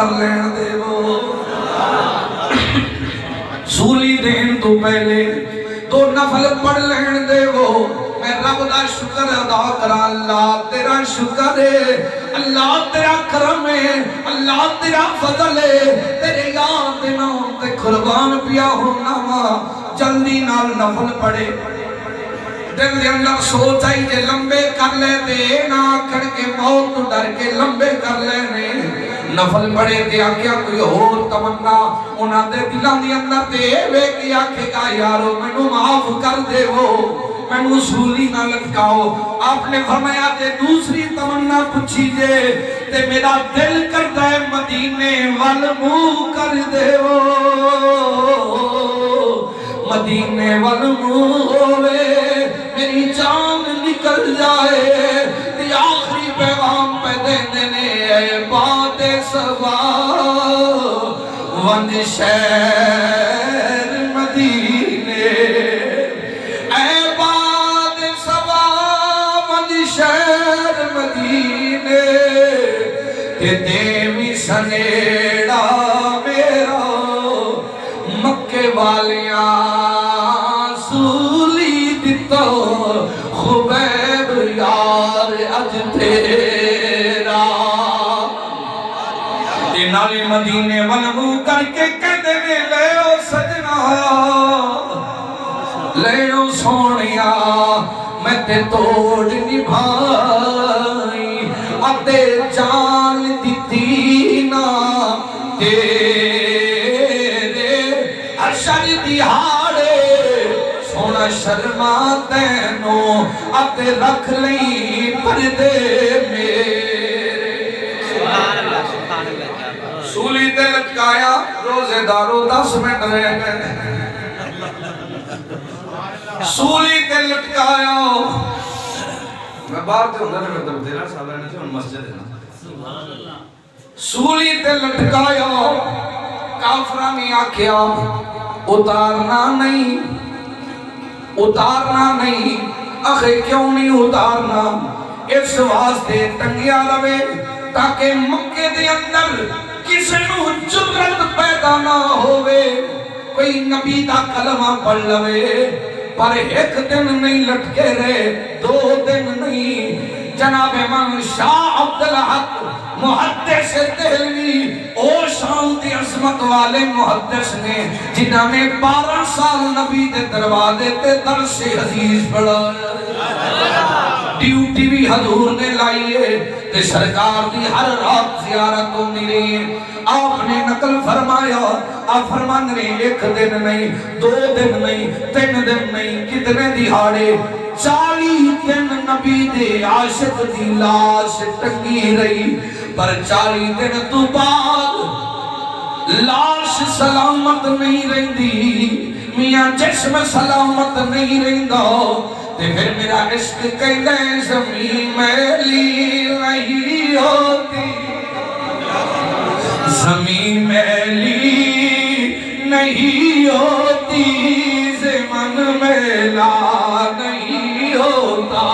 کر لین دے وہ سولی دین تو پہلے تو نفل پڑھ لین دے وہ میں رب دا شکر ادا کرا اللہ تیرا شکر ہے اللہ تیرا کرم ہے اللہ تیرا فضل ہے تیرے یاد نام تے قربان پیا ہونا جلدی نال نفل پڑھے دل دے اندر سوچ آئی جے لمبے کر لے دے نا کھڑ کے موت ڈر کے لمبے کر لے نے نفل پڑھے دے آکیا کوئی اور تمنا انہاں دے دلان دی اندر دے وے کی آکھے گا یارو میں نو معاف کر دے وہ میں نو سولی نہ لٹکاؤ آپ نے فرمایا تے دوسری تمنا پوچھی جے تے میرا دل کرتا ہے مدینے والمو کر دے وہ مدینے والمو ہوئے میری جان نکل جائے تی آخری پیغام پہ دے دینے اے بات سوا وند شہر مدینے اے بات سوا وند شہر مدینے تے دیوی سنیڑا میرا مکے والیاں خبیب یار اج تیرا نالی مدینے ونمو کر کے کہتے میں لے او سجنا لے او سونیا میں تے توڑ نبھائی اتے جان دیتی نا تیرے اشر دیہاڑے سونا شرما تینوں اتے رکھ لئی پردے میرے سولی تے لٹکایا روزے دارو 10 منٹ رہ گئے سولی تے لٹکایا میں باہر تے اندر میں دم دینا صاحب رہنے سے ان مسجد ہے سولی تے لٹکایا کافرانی آکھیا اتارنا نہیں اخے کیوں نہیں اتارنا اس واسطے ٹنگیا لوے تاکہ مکے دے اندر کسی نو جرت پیدا نہ ہوئے کوئی نبی دا کلمہ پڑھ لوے پر ایک دن نہیں لٹکے رہے 2 دن نہیں جناب امام شاہ عبدالحق محدث دہلوی او شان دی عظمت والے محدث نے جنہاں نے 12 سال نبی دے دروازے تے درس حدیث پڑھایا ڈیوٹی بھی حضور نے لائیے تے سرکار دی ہر رات زیارت ہوندی رہی آپ نے نقل فرمایا آپ فرمان رہے 1 دن نہیں 2 دن نہیں 3 دن نہیں کتنے دہاڑے 40 دن نبی دے عاشق دی لاش ٹنگی رہی پر 40 دن تو بعد لاش سلامت نہیں رہندی میاں جسم سلامت نہیں رہندا تے پھر میرا عشق کہندے زمین میلی نہیں ہوتی زمین میلی نہیں ہوتی زمن میلا نہیں ہوتا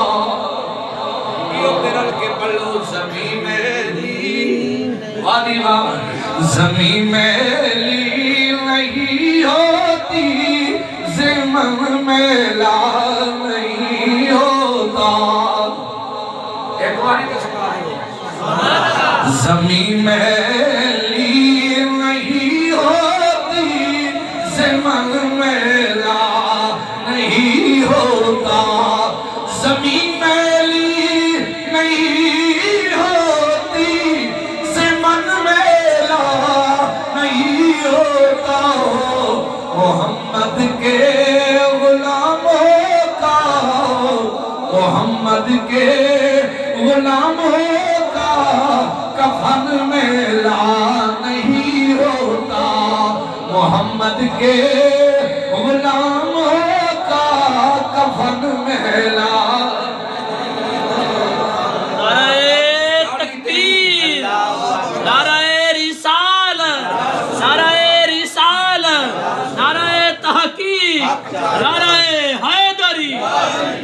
یہ تیرل کے پلو زمین میلی وادی واہ زمین میلی نہیں ہوتی زمن میلا نہیں ہوتا ایک باری کا زمین میلی نہیں ہوتی زمن میلا نہیں ہوتا زمین میلی نہیں ہوتی زمن میلا نہیں ہوتا محمد کے غلاموں کا محمد کے غلاموں کا کفن میلا نہیں ہوتا محمد کے غلاموں کا کفن میلا نعرہ تکبیر نعرہ رسالت نعرہ رسالت نعرہ تحقیق نعرہ حیدری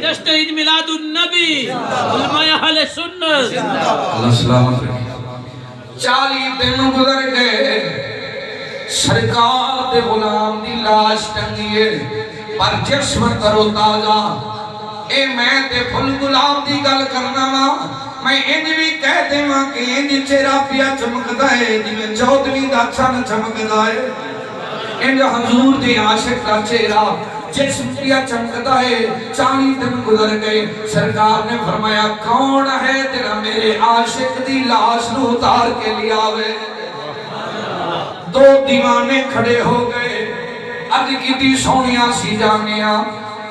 جشن عید میلاد النبی علماء اہل سنت اللہ سلامت رکھے 40 دن گزر گئے سرکار دے غلام دی لاش ٹنگی ہے پر جسم کرو تازہ اے میں تے پھل غلام دی گل کرنا وا میں انج بھی کہہ دیواں کہ انج چہرہ پیا چمکدا ہے جویں چودھویں دا چن چمکدا ہے انج حضور دے عاشق دا چہرہ جسم پیا چمکدا ہے 40 دن گزر گئے سرکار نے فرمایا کون ہے تیرا میرے عاشق دی لاش نو اتار کے لے آوے 2 دیوانے کھڑے ہو گئے عرض کیتی سونیاں سی جانیاں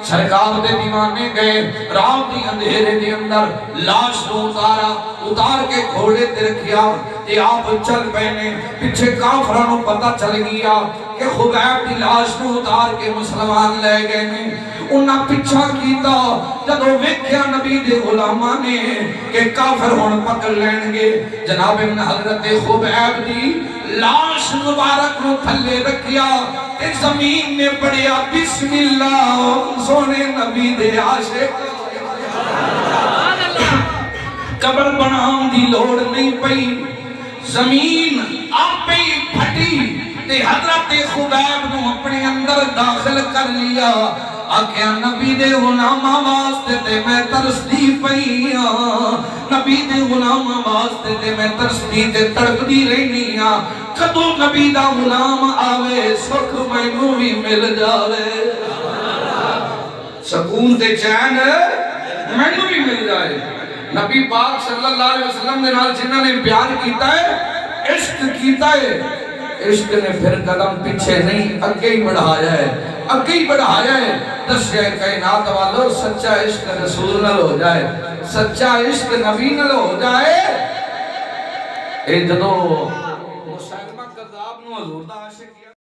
سرکار دے دیوانے گئے رات دی اندھیرے دے اندر لاش نو اتار کے گھوڑے تے رکھیا تے آپ چل پہنے پیچھے کافراں نو پتہ چل گیا کہ خبیب دی لاش نو اتار کے مسلمان لے گئے نے انہاں پیچھا کیتا جدوں ویکھیا نبی دے غلاماں نے کہ کافر ہن پکڑ لین گے جناب حضرت خبیب دی لاش مبارک نو تھلے رکھیا تے زمین میں پڑیا بسم اللہ سونے نبی دے عاشق قبر بنام دی لوڑ نہیں پئی زمین آپ ہی پھٹی تے حضرت خبیب نو اپنے اندر داخل کر لیا آکھیا نبی دے غلاماں واسطے تے میں ترسدی پئی نبی دے غلاماں واسطے تے میں ترسدی تے تڑپدی رہنی کدو نبی دا غلام آوے سکھ مینوں بھی مل جاوے سکون تے چین مینوں بھی مل جائے نبی پاک صلی اللہ علیہ وسلم نے نال جنہاں نے پیار کیتا ہے عشق کیتا ہے عشق نے پھر قدم پیچھے نہیں اگے ہی بڑھایا ہے دسیا کائنات والو سچا عشق رسول نال ہو جائے سچا عشق نبی نال ہو جائے اے جدو مسلمہ کذاب نو حضور دا عاشق